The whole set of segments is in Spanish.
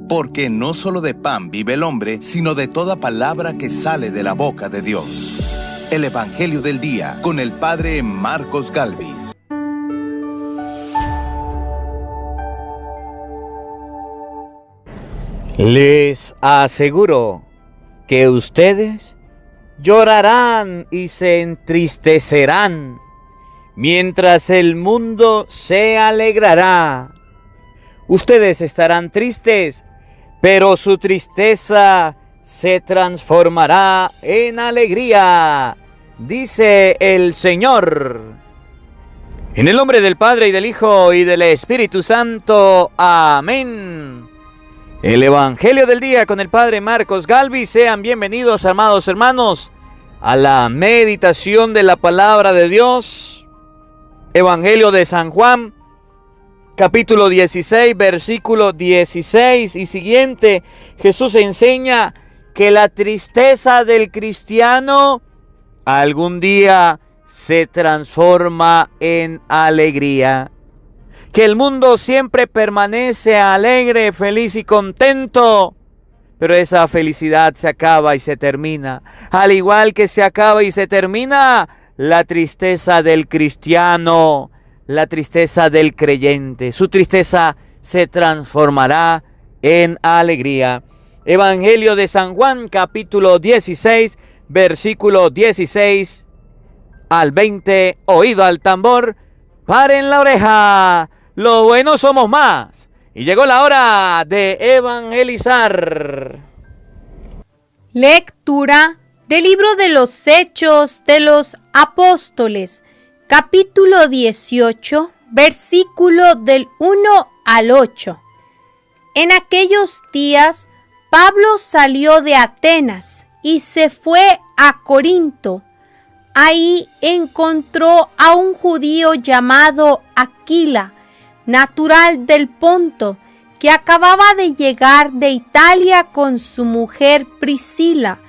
porque no solo de pan vive el hombre, sino de toda palabra que sale de la boca de Dios. El Evangelio del Día, con el Padre Marcos Galvis. Les aseguro que ustedes llorarán y se entristecerán, mientras el mundo se alegrará. Ustedes estarán tristes, pero su tristeza se transformará en alegría, dice el Señor. En el nombre del Padre, y del Hijo, y del Espíritu Santo. Amén. El Evangelio del Día con el Padre Marcos Galvis. Sean bienvenidos, amados hermanos, a la meditación de la Palabra de Dios. Evangelio de San Juan, capítulo 16, versículo 16 y siguiente. Jesús enseña que la tristeza del cristiano algún día se transforma en alegría. Que el mundo siempre permanece alegre, feliz y contento, pero esa felicidad se acaba y se termina. Al igual que se acaba y se termina la tristeza del cristiano, la tristeza del creyente. Su tristeza se transformará en alegría. Evangelio de San Juan, capítulo 16, versículo 16 al 20. Oído al tambor, paren la oreja. Lo bueno somos más. Y llegó la hora de evangelizar. Lectura del libro de los Hechos de los Apóstoles, capítulo 18, versículo del 1 al 8. En aquellos días, Pablo salió de Atenas y se fue a Corinto. Ahí encontró a un judío llamado Aquila, natural del Ponto, que acababa de llegar de Italia con su mujer Priscila,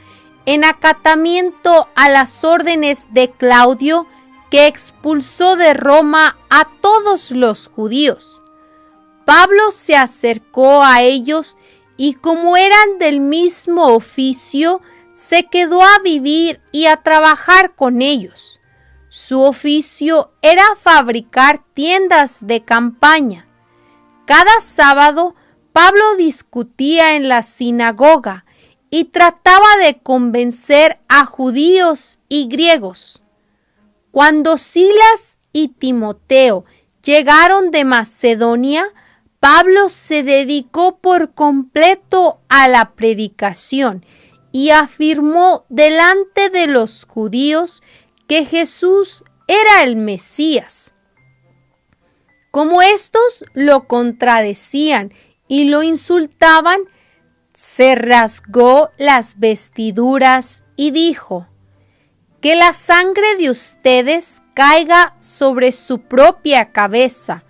en acatamiento a las órdenes de Claudio, que expulsó de Roma a todos los judíos. Pablo se acercó a ellos y, como eran del mismo oficio, se quedó a vivir y a trabajar con ellos. Su oficio era fabricar tiendas de campaña. Cada sábado, Pablo discutía en la sinagoga y trataba de convencer a judíos y griegos. Cuando Silas y Timoteo llegaron de Macedonia, Pablo se dedicó por completo a la predicación y afirmó delante de los judíos que Jesús era el Mesías. Como estos lo contradecían y lo insultaban, se rasgó las vestiduras y dijo: que la sangre de ustedes caiga sobre su propia cabeza.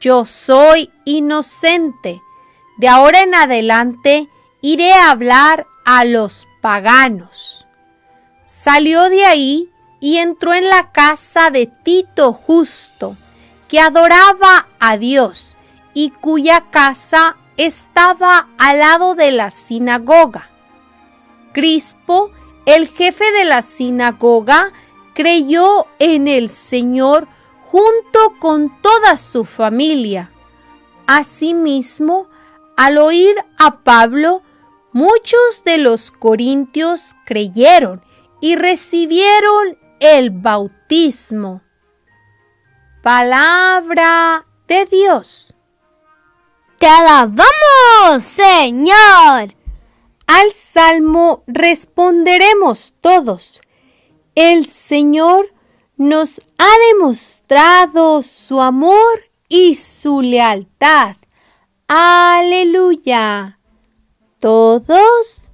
Yo soy inocente. De ahora en adelante iré a hablar a los paganos. Salió de ahí y entró en la casa de Tito Justo, que adoraba a Dios y cuya casa estaba al lado de la sinagoga. Crispo, el jefe de la sinagoga, creyó en el Señor junto con toda su familia. Asimismo, al oír a Pablo, muchos de los corintios creyeron y recibieron el bautismo. Palabra de Dios. ¡Te alabamos, Señor! Al salmo responderemos todos: el Señor nos ha demostrado su amor y su lealtad. ¡Aleluya! Todos.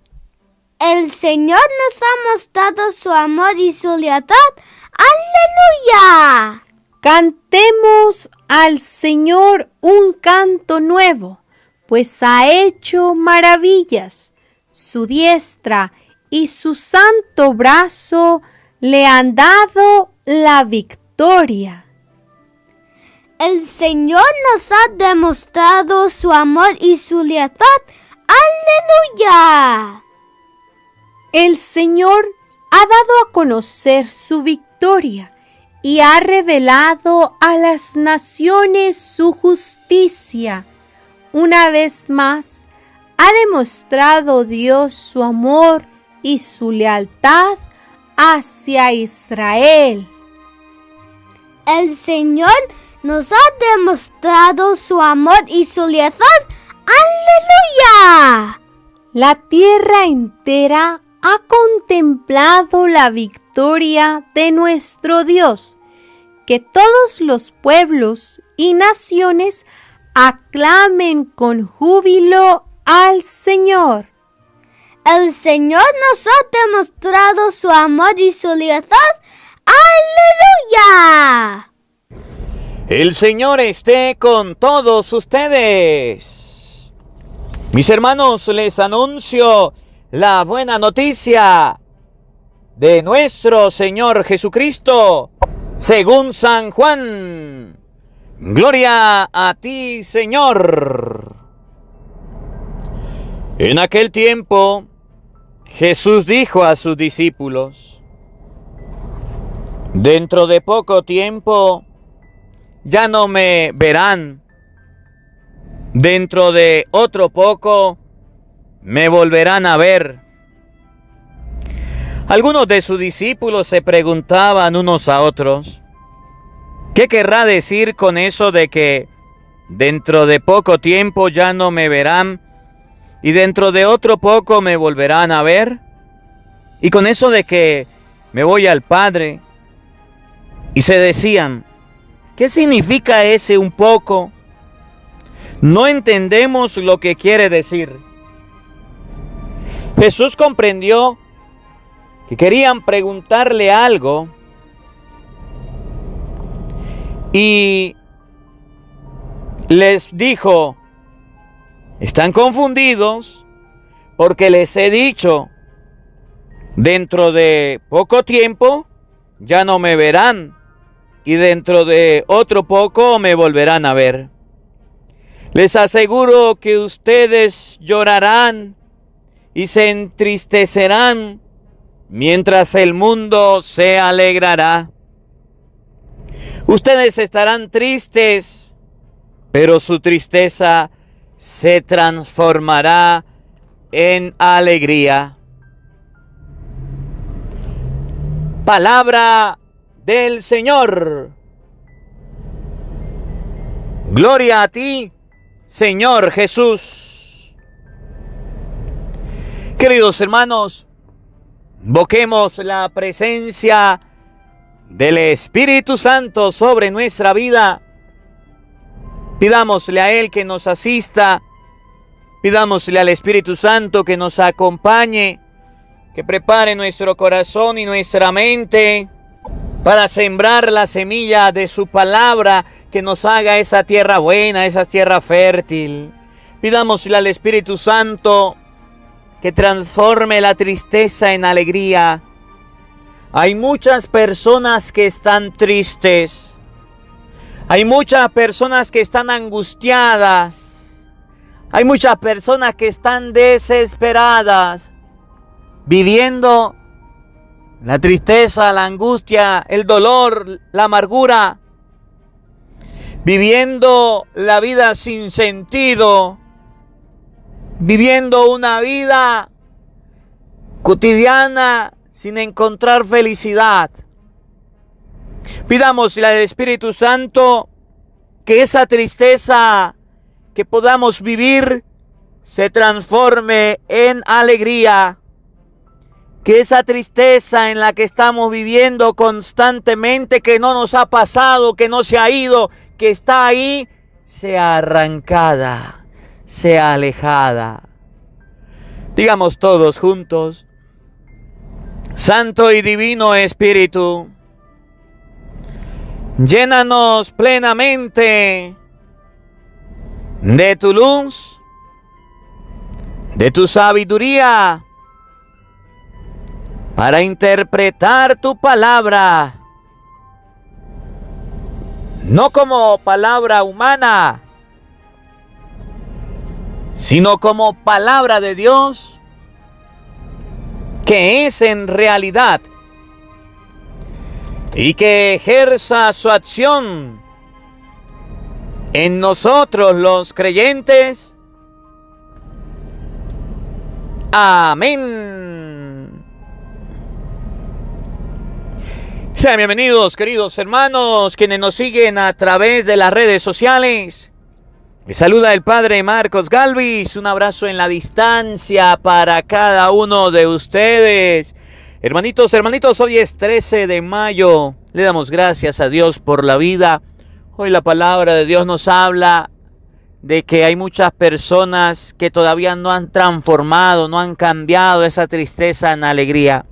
El Señor nos ha mostrado su amor y su lealtad. ¡Aleluya! Cantemos al Señor un canto nuevo, pues ha hecho maravillas. Su diestra y su santo brazo le han dado la victoria. El Señor nos ha demostrado su amor y su lealtad. ¡Aleluya! El Señor ha dado a conocer su victoria y ha revelado a las naciones su justicia. Una vez más, ha demostrado Dios su amor y su lealtad hacia Israel. El Señor nos ha demostrado su amor y su lealtad. ¡Aleluya! La tierra entera ha contemplado la victoria de nuestro Dios. Que todos los pueblos y naciones aclamen con júbilo al Señor. El Señor nos ha demostrado su amor y su lealtad. ¡Aleluya! El Señor esté con todos ustedes. Mis hermanos, les anuncio la buena noticia de nuestro Señor Jesucristo, según San Juan. Gloria a ti, Señor. En aquel tiempo, Jesús dijo a sus discípulos: dentro de poco tiempo ya no me verán. Dentro de otro poco me volverán a ver. Algunos de sus discípulos se preguntaban unos a otros: ¿qué querrá decir con eso de que dentro de poco tiempo ya no me verán y dentro de otro poco me volverán a ver? Y con eso de que me voy al Padre. Y se decían: ¿qué significa ese un poco? No entendemos lo que quiere decir. Jesús comprendió que querían preguntarle algo y les dijo: están confundidos porque les he dicho, dentro de poco tiempo ya no me verán y dentro de otro poco me volverán a ver. Les aseguro que ustedes llorarán y se entristecerán mientras el mundo se alegrará. Ustedes estarán tristes, pero su tristeza se transformará en alegría. Palabra del Señor. Gloria a ti, Señor Jesús. Queridos hermanos, invoquemos la presencia del Espíritu Santo sobre nuestra vida. Pidámosle a Él que nos asista. Pidámosle al Espíritu Santo que nos acompañe, que prepare nuestro corazón y nuestra mente para sembrar la semilla de su palabra, que nos haga esa tierra buena, esa tierra fértil. Pidámosle al Espíritu Santo que transforme la tristeza en alegría. Hay muchas personas que están tristes. Hay muchas personas que están angustiadas. Hay muchas personas que están desesperadas, viviendo la tristeza, la angustia, el dolor, la amargura, viviendo la vida sin sentido, viviendo una vida cotidiana sin encontrar felicidad. Pidámosle al Espíritu Santo que esa tristeza que podamos vivir se transforme en alegría. Que esa tristeza en la que estamos viviendo constantemente, que no nos ha pasado, que no se ha ido, que está ahí, sea arrancada, sea alejada. Digamos todos juntos: Santo y Divino Espíritu, llénanos plenamente de tu luz, de tu sabiduría, para interpretar tu palabra, no como palabra humana, sino como palabra de Dios, que es en realidad, y que ejerza su acción en nosotros los creyentes. Amén. Sean bienvenidos, queridos hermanos, quienes nos siguen a través de las redes sociales. Les saluda el Padre Marcos Galvis. Un abrazo en la distancia para cada uno de ustedes. Hermanitos, hoy es 13 de mayo. Le damos gracias a Dios por la vida. Hoy la palabra de Dios nos habla de que hay muchas personas que todavía no han transformado, no han cambiado esa tristeza en alegría.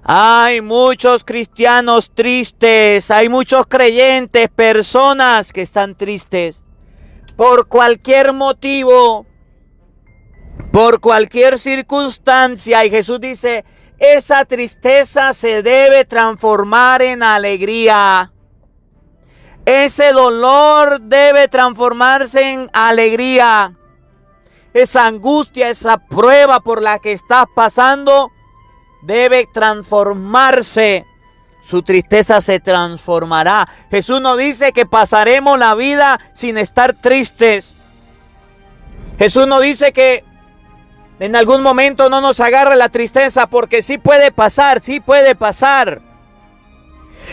Hay muchos cristianos tristes, hay muchos creyentes, personas que están tristes por cualquier motivo, por cualquier circunstancia. Y Jesús dice, esa tristeza se debe transformar en alegría. Ese dolor debe transformarse en alegría. Esa angustia, esa prueba por la que estás pasando, debe transformarse. Su tristeza se transformará. Jesús nos dice que pasaremos la vida sin estar tristes. Jesús nos dice que en algún momento no nos agarre la tristeza, porque sí puede pasar, sí puede pasar.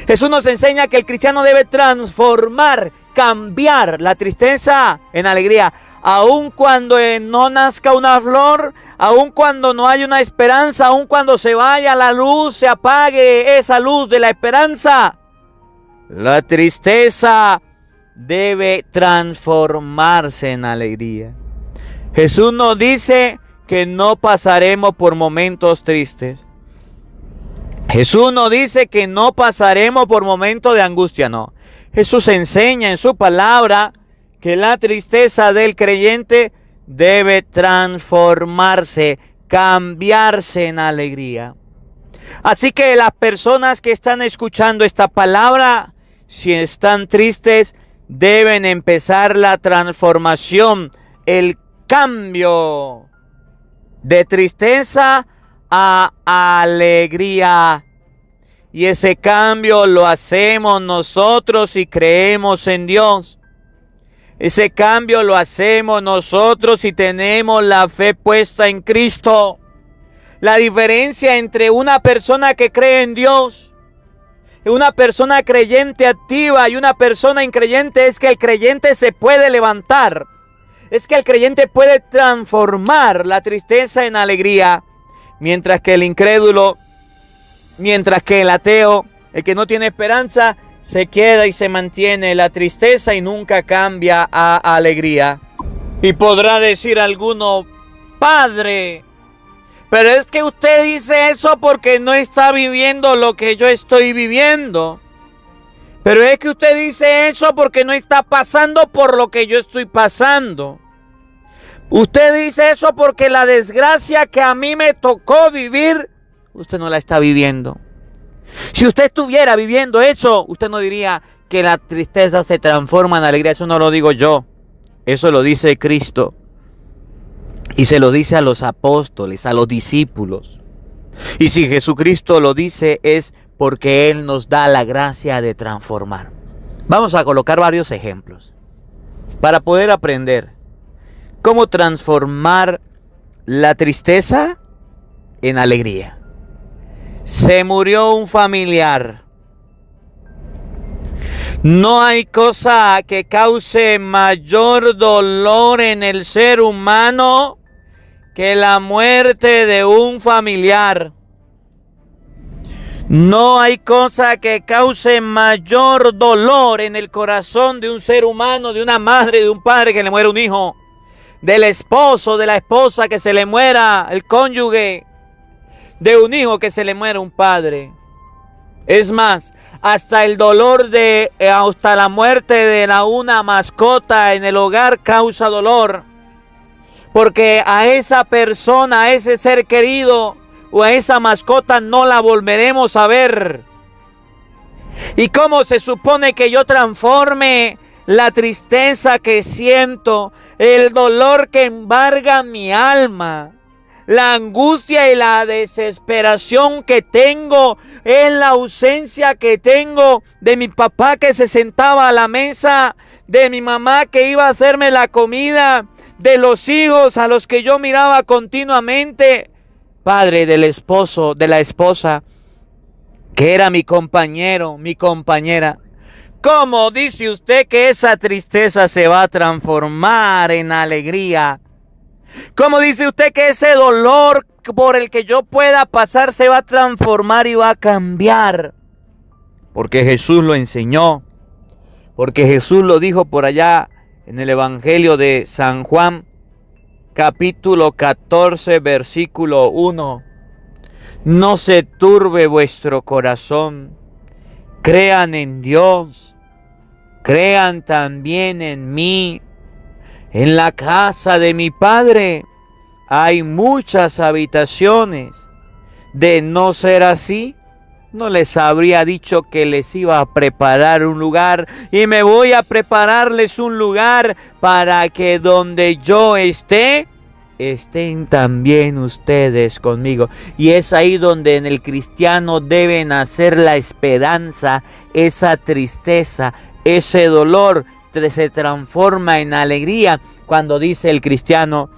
Jesús nos enseña que el cristiano debe transformar, cambiar la tristeza en alegría. Aun cuando no nazca una flor, aun cuando no haya una esperanza, aun cuando se vaya la luz, se apague esa luz de la esperanza, la tristeza debe transformarse en alegría. Jesús nos dice que no pasaremos por momentos tristes. Jesús nos dice que no pasaremos por momentos de angustia, no. Jesús enseña en su palabra que la tristeza del creyente debe transformarse, cambiarse en alegría. Así que las personas que están escuchando esta palabra, si están tristes, deben empezar la transformación, el cambio de tristeza a alegría. Y ese cambio lo hacemos nosotros si creemos en Dios. Ese cambio lo hacemos nosotros si tenemos la fe puesta en Cristo. La diferencia entre una persona que cree en Dios, una persona creyente activa y una persona increyente, es que el creyente se puede levantar. Es que el creyente puede transformar la tristeza en alegría, mientras que el incrédulo, mientras que el ateo, el que no tiene esperanza, se queda y se mantiene la tristeza y nunca cambia a alegría. Y podrá decir alguno, Padre, pero es que usted dice eso porque no está viviendo lo que yo estoy viviendo. Pero es que usted dice eso porque no está pasando por lo que yo estoy pasando. Usted dice eso porque la desgracia que a mí me tocó vivir, usted no la está viviendo. Si usted estuviera viviendo eso, usted no diría que la tristeza se transforma en alegría. Eso no lo digo yo. Eso lo dice Cristo. Y se lo dice a los apóstoles, a los discípulos. Y si Jesucristo lo dice, es porque Él nos da la gracia de transformar. Vamos a colocar varios ejemplos para poder aprender cómo transformar la tristeza en alegría. Se murió un familiar. No hay cosa que cause mayor dolor en el ser humano que la muerte de un familiar. No hay cosa que cause mayor dolor en el corazón de un ser humano, de una madre, de un padre que le muera un hijo, del esposo, de la esposa que se le muera el cónyuge, de un hijo que se le muera un padre. Es más, hasta el dolor hasta la muerte de una mascota en el hogar causa dolor. Porque a esa persona, a ese ser querido o a esa mascota no la volveremos a ver. ¿Y cómo se supone que yo transforme la tristeza que siento, el dolor que embarga mi alma, la angustia y la desesperación que tengo, es la ausencia que tengo de mi papá que se sentaba a la mesa, de mi mamá que iba a hacerme la comida, de los hijos a los que yo miraba continuamente, padre, del esposo, de la esposa, que era mi compañero, mi compañera. ¿Cómo dice usted que esa tristeza se va a transformar en alegría? ¿Cómo dice usted que ese dolor por el que yo pueda pasar se va a transformar y va a cambiar? Porque Jesús lo enseñó, porque Jesús lo dijo por allá en el Evangelio de San Juan, capítulo 14, versículo 1. No se turbe vuestro corazón, crean en Dios, crean también en mí. En la casa de mi Padre hay muchas habitaciones. De no ser así, no les habría dicho que les iba a preparar un lugar. Y me voy a prepararles un lugar para que donde yo esté, estén también ustedes conmigo. Y es ahí donde en el cristiano debe nacer la esperanza, esa tristeza, ese dolor se transforma en alegría cuando dice el cristiano: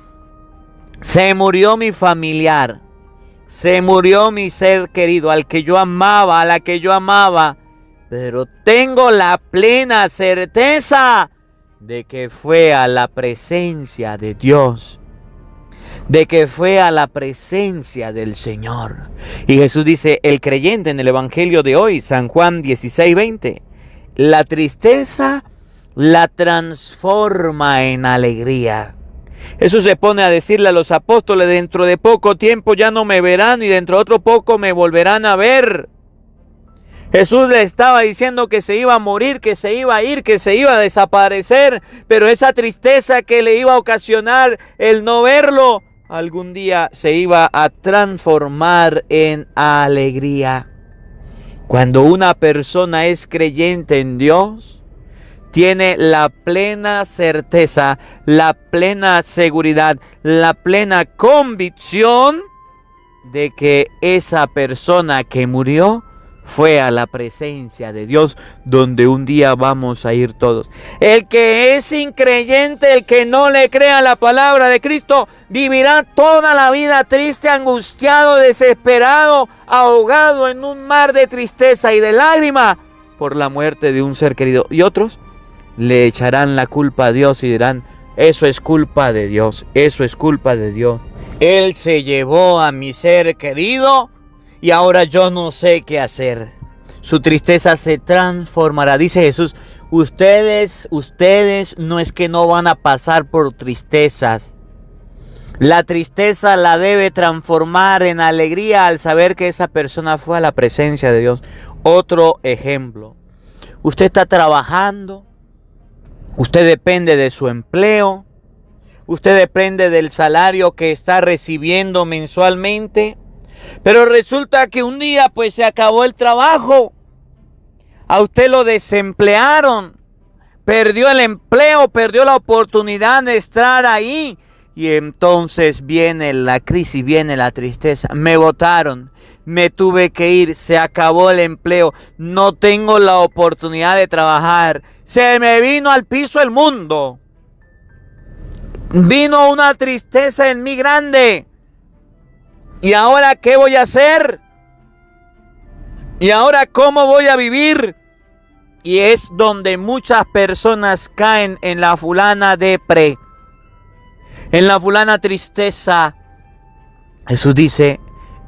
se murió mi familiar, se murió mi ser querido, al que yo amaba, a la que yo amaba, pero tengo la plena certeza de que fue a la presencia de Dios, de que fue a la presencia del Señor. Y Jesús dice, el creyente en el Evangelio de hoy, San Juan 16:20, la tristeza la transforma en alegría. Jesús se pone a decirle a los apóstoles: dentro de poco tiempo ya no me verán y dentro de otro poco me volverán a ver. Jesús le estaba diciendo que se iba a morir, que se iba a ir, que se iba a desaparecer, pero esa tristeza que le iba a ocasionar el no verlo, algún día se iba a transformar en alegría. Cuando una persona es creyente en Dios, tiene la plena certeza, la plena seguridad, la plena convicción de que esa persona que murió fue a la presencia de Dios, donde un día vamos a ir todos. El que es increyente, el que no le crea la palabra de Cristo, vivirá toda la vida triste, angustiado, desesperado, ahogado en un mar de tristeza y de lágrima por la muerte de un ser querido. Y otros le echarán la culpa a Dios y dirán: eso es culpa de Dios, eso es culpa de Dios. Él se llevó a mi ser querido y ahora yo no sé qué hacer. Su tristeza se transformará. Dice Jesús: ustedes no es que no van a pasar por tristezas. La tristeza la debe transformar en alegría al saber que esa persona fue a la presencia de Dios. Otro ejemplo: usted está trabajando, usted depende de su empleo, usted depende del salario que está recibiendo mensualmente, pero resulta que un día pues se acabó el trabajo, a usted lo desemplearon, perdió el empleo, perdió la oportunidad de estar ahí, y entonces viene la crisis, viene la tristeza. Me botaron, me tuve que ir, se acabó el empleo, no tengo la oportunidad de trabajar, se me vino al piso el mundo. Vino una tristeza en mí grande. ¿Y ahora qué voy a hacer? ¿Y ahora cómo voy a vivir? Y es donde muchas personas caen en la fulana depre, en la fulana tristeza. Jesús dice: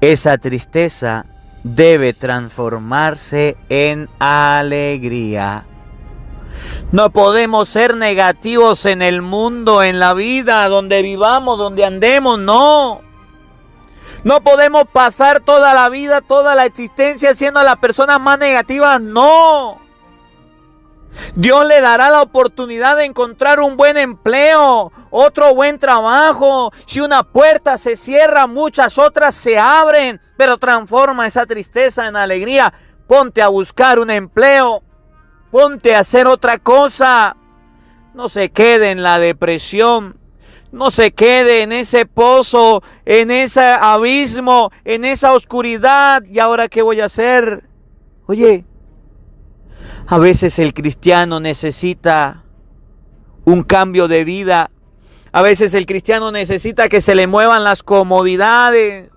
esa tristeza debe transformarse en alegría. No podemos ser negativos en el mundo, en la vida, donde vivamos, donde andemos, no. No podemos pasar toda la vida, toda la existencia siendo las personas más negativas, no. Dios le dará la oportunidad de encontrar un buen empleo, otro buen trabajo. Si una puerta se cierra, muchas otras se abren, pero transforma esa tristeza en alegría. Ponte a buscar un empleo, ponte a hacer otra cosa. no se quede en la depresión, no se quede en ese pozo, en ese abismo, en esa oscuridad. ¿Y ahora qué voy a hacer? Oye, a veces el cristiano necesita un cambio de vida. A veces el cristiano necesita que se le muevan las comodidades,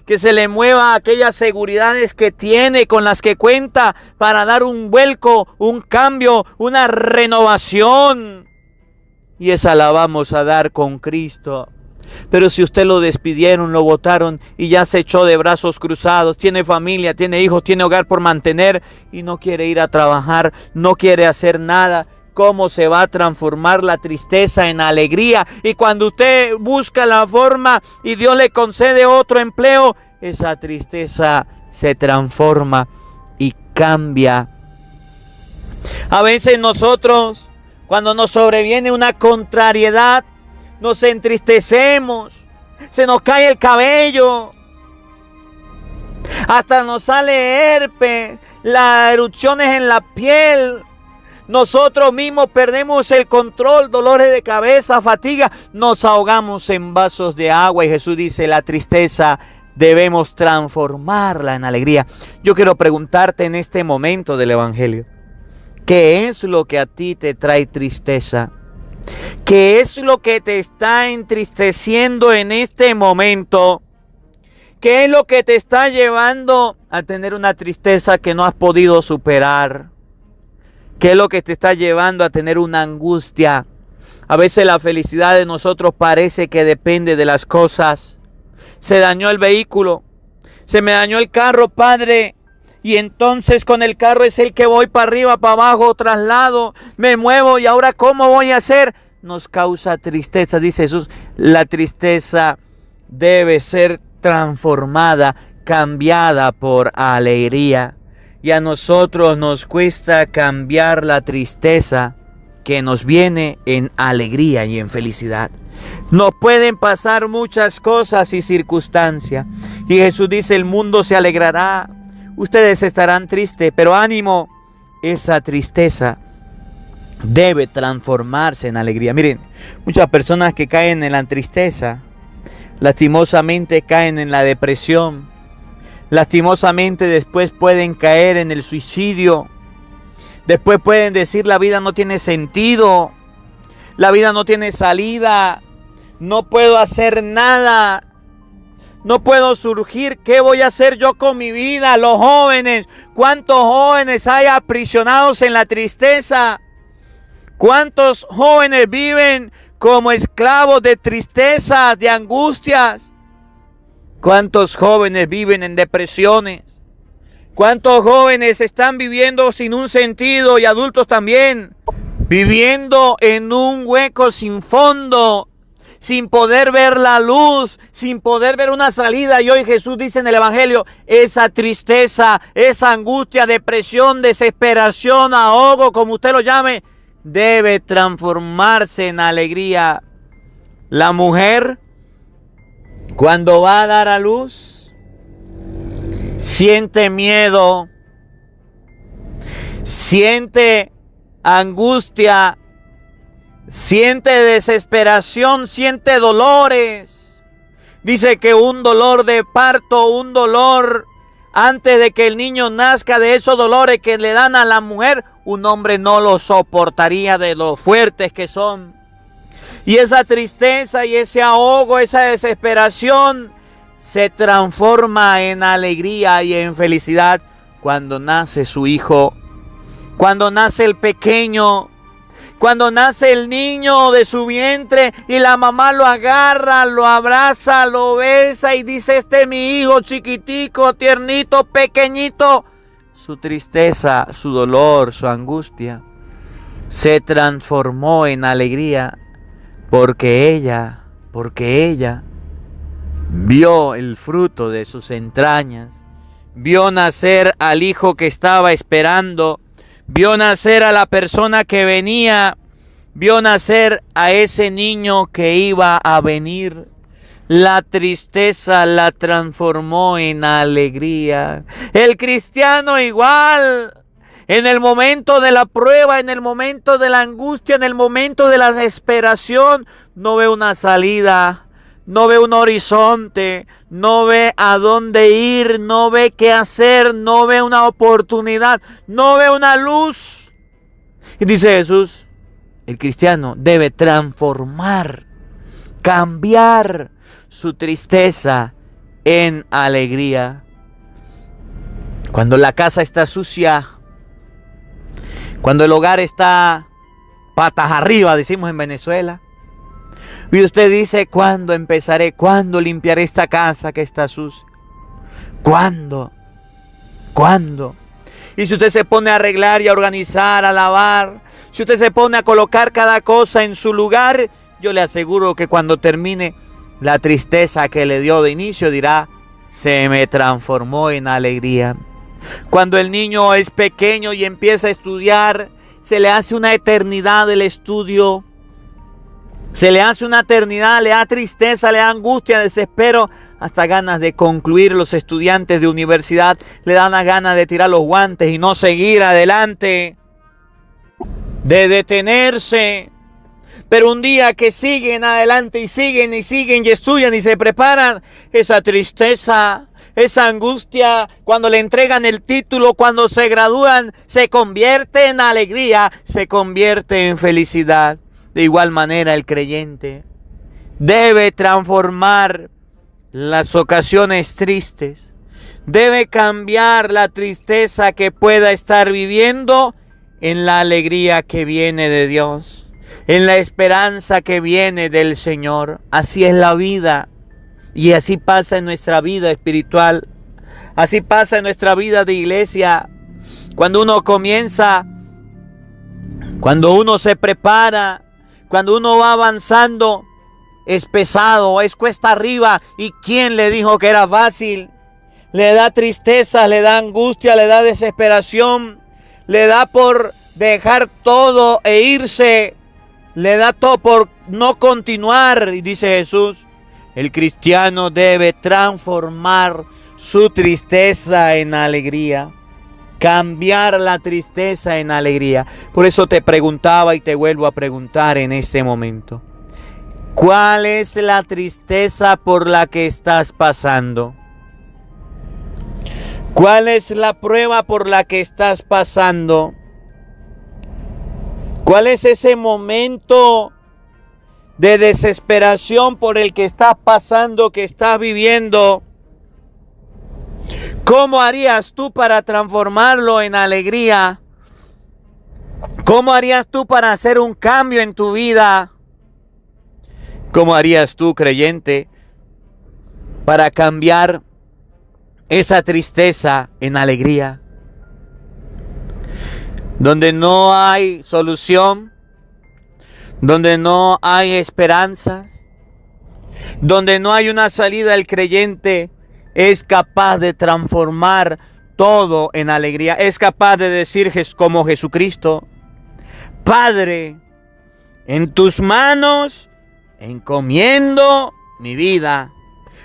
que se le mueva aquellas seguridades que tiene, con las que cuenta, para dar un vuelco, un cambio, una renovación. Y esa la vamos a dar con Cristo. Pero si usted lo despidieron, lo botaron y ya se echó de brazos cruzados, tiene familia, tiene hijos, tiene hogar por mantener y no quiere ir a trabajar, no quiere hacer nada, ¿cómo se va a transformar la tristeza en alegría? Y cuando usted busca la forma y Dios le concede otro empleo, esa tristeza se transforma y cambia. A veces nosotros, cuando nos sobreviene una contrariedad, nos entristecemos, se nos cae el cabello, hasta nos sale herpes, las erupciones en la piel. Nosotros mismos perdemos el control, dolores de cabeza, fatiga, nos ahogamos en vasos de agua. Y Jesús dice, la tristeza debemos transformarla en alegría. Yo quiero preguntarte en este momento del Evangelio, ¿qué es lo que a ti te trae tristeza? ¿Qué es lo que te está entristeciendo en este momento? ¿Qué es lo que te está llevando a tener una tristeza que no has podido superar? ¿Qué es lo que te está llevando a tener una angustia? A veces la felicidad de nosotros parece que depende de las cosas. Se dañó el vehículo, se me dañó el carro, Padre, y entonces con el carro es el que voy para arriba, para abajo, traslado, me muevo, y ahora ¿cómo voy a hacer? Nos causa tristeza, dice Jesús. La tristeza debe ser transformada, cambiada por alegría. Y a nosotros nos cuesta cambiar la tristeza que nos viene en alegría y en felicidad. Nos pueden pasar muchas cosas y circunstancias. Y Jesús dice, el mundo se alegrará. Ustedes estarán tristes, pero ánimo, esa tristeza debe transformarse en alegría. Miren, muchas personas que caen en la tristeza, lastimosamente caen en la depresión. Lastimosamente después pueden caer en el suicidio. Después pueden decir, la vida no tiene sentido, la vida no tiene salida, no puedo hacer nada, no puedo surgir. ¿Qué voy a hacer yo con mi vida? Los jóvenes, ¿cuántos jóvenes hay aprisionados en la tristeza? ¿Cuántos jóvenes viven como esclavos de tristezas, de angustias? ¿Cuántos jóvenes viven en depresiones? ¿Cuántos jóvenes están viviendo sin un sentido, y adultos también, viviendo en un hueco sin fondo, sin poder ver la luz, sin poder ver una salida? Y hoy Jesús dice en el Evangelio, esa tristeza, esa angustia, depresión, desesperación, ahogo, como usted lo llame, debe transformarse en alegría. La mujer, cuando va a dar a luz, siente miedo, siente angustia, siente desesperación, siente dolores. Dice que un dolor de parto, un dolor antes de que el niño nazca, de esos dolores que le dan a la mujer, un hombre no lo soportaría de lo fuertes que son. Y esa tristeza y ese ahogo, esa desesperación, se transforma en alegría y en felicidad cuando nace su hijo, cuando nace el pequeño, cuando nace el niño de su vientre y la mamá lo agarra, lo abraza, lo besa y dice, este es mi hijo chiquitico, tiernito, pequeñito. Su tristeza, su dolor, su angustia se transformó en alegría porque ella vio el fruto de sus entrañas, vio nacer al hijo que estaba esperando, vio nacer a la persona que venía, vio nacer a ese niño que iba a venir. La tristeza la transformó en alegría. El cristiano igual. En el momento de la prueba, en el momento de la angustia, en el momento de la desesperación, no ve una salida, no ve un horizonte, no ve a dónde ir, no ve qué hacer, no ve una oportunidad, no ve una luz. Y dice Jesús, el cristiano debe transformar, cambiar su tristeza en alegría. Cuando la casa está sucia, cuando el hogar está patas arriba, decimos en Venezuela, y usted dice, ¿cuándo empezaré? ¿Cuándo limpiaré esta casa que está sucia? ¿Cuándo? ¿Cuándo? Y si usted se pone a arreglar y a organizar, a lavar, si usted se pone a colocar cada cosa en su lugar, yo le aseguro que cuando termine, la tristeza que le dio de inicio dirá, se me transformó en alegría. Cuando el niño es pequeño y empieza a estudiar, se le hace una eternidad el estudio. Se le hace una eternidad, le da tristeza, le da angustia, desespero, hasta ganas de concluir. Los estudiantes de universidad le dan las ganas de tirar los guantes y no seguir adelante, de detenerse. Pero un día que siguen adelante y siguen y estudian y se preparan, esa tristeza, esa angustia, cuando le entregan el título, cuando se gradúan, se convierte en alegría, se convierte en felicidad. De igual manera el creyente debe transformar las ocasiones tristes, debe cambiar la tristeza que pueda estar viviendo en la alegría que viene de Dios, en la esperanza que viene del Señor. Así es la vida. Y así pasa en nuestra vida espiritual. Así pasa en nuestra vida de iglesia. Cuando uno comienza, cuando uno se prepara, cuando uno va avanzando, es pesado, es cuesta arriba. ¿Y quién le dijo que era fácil? Le da tristeza, le da angustia, le da desesperación, le da por dejar todo e irse. Le da todo por no continuar. Y dice Jesús, el cristiano debe transformar su tristeza en alegría. Cambiar la tristeza en alegría. Por eso te preguntaba y te vuelvo a preguntar en este momento. ¿Cuál es la tristeza por la que estás pasando? ¿Cuál es la prueba por la que estás pasando? ¿Cuál es ese momento de desesperación por el que estás pasando, que estás viviendo? ¿Cómo harías tú para transformarlo en alegría? ¿Cómo harías tú para hacer un cambio en tu vida? ¿Cómo harías tú, creyente, para cambiar esa tristeza en alegría? Donde no hay solución, donde no hay esperanzas, donde no hay una salida, el creyente es capaz de transformar todo en alegría. Es capaz de decir como Jesucristo, Padre, en tus manos encomiendo mi vida.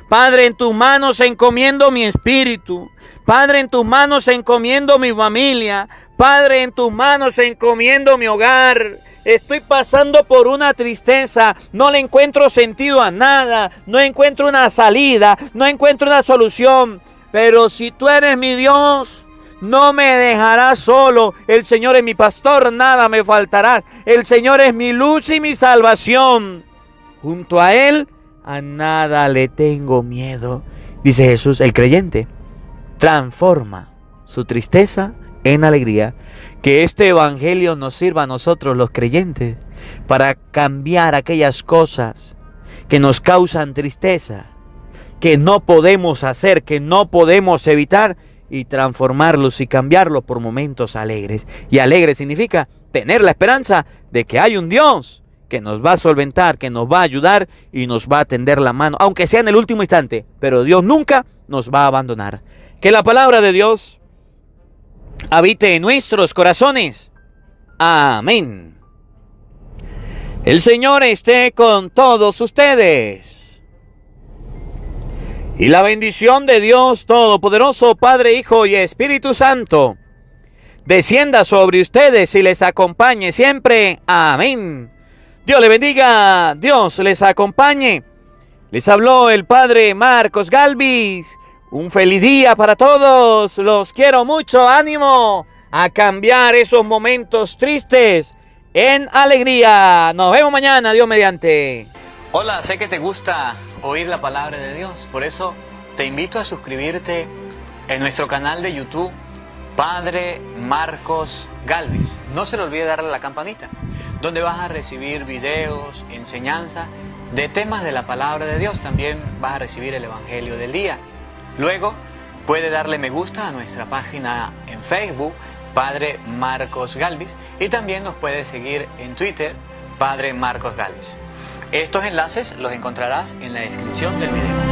Padre, en tus manos encomiendo mi espíritu. Padre, en tus manos encomiendo mi familia. Padre, en tus manos encomiendo mi hogar. Estoy pasando por una tristeza, no le encuentro sentido a nada, no encuentro una salida, no encuentro una solución. Pero si tú eres mi Dios, no me dejarás solo. El Señor es mi pastor, nada me faltará. El Señor es mi luz y mi salvación. Junto a Él, a nada le tengo miedo. Dice Jesús, el creyente transforma su tristeza en alegría. Que este evangelio nos sirva a nosotros los creyentes para cambiar aquellas cosas que nos causan tristeza, que no podemos hacer, que no podemos evitar, y transformarlos y cambiarlos por momentos alegres. Y alegre significa tener la esperanza de que hay un Dios que nos va a solventar, que nos va a ayudar y nos va a tender la mano, aunque sea en el último instante, pero Dios nunca nos va a abandonar. Que la palabra de Dios habite en nuestros corazones. Amén. El Señor esté con todos ustedes. Y la bendición de Dios Todopoderoso, Padre, Hijo y Espíritu Santo, descienda sobre ustedes y les acompañe siempre. Amén. Dios les bendiga, Dios les acompañe. Les habló el Padre Marcos Galvis. Un feliz día para todos. Los quiero mucho. Ánimo a cambiar esos momentos tristes en alegría. Nos vemos mañana, Dios mediante. Hola, sé que te gusta oír la palabra de Dios. Por eso te invito a suscribirte en nuestro canal de YouTube, Padre Marcos Galvis. No se le olvide darle a la campanita, donde vas a recibir videos, enseñanza de temas de la palabra de Dios. También vas a recibir el Evangelio del día. Luego puede darle me gusta a nuestra página en Facebook, Padre Marcos Galvis, y también nos puede seguir en Twitter, Padre Marcos Galvis. Estos enlaces los encontrarás en la descripción del video.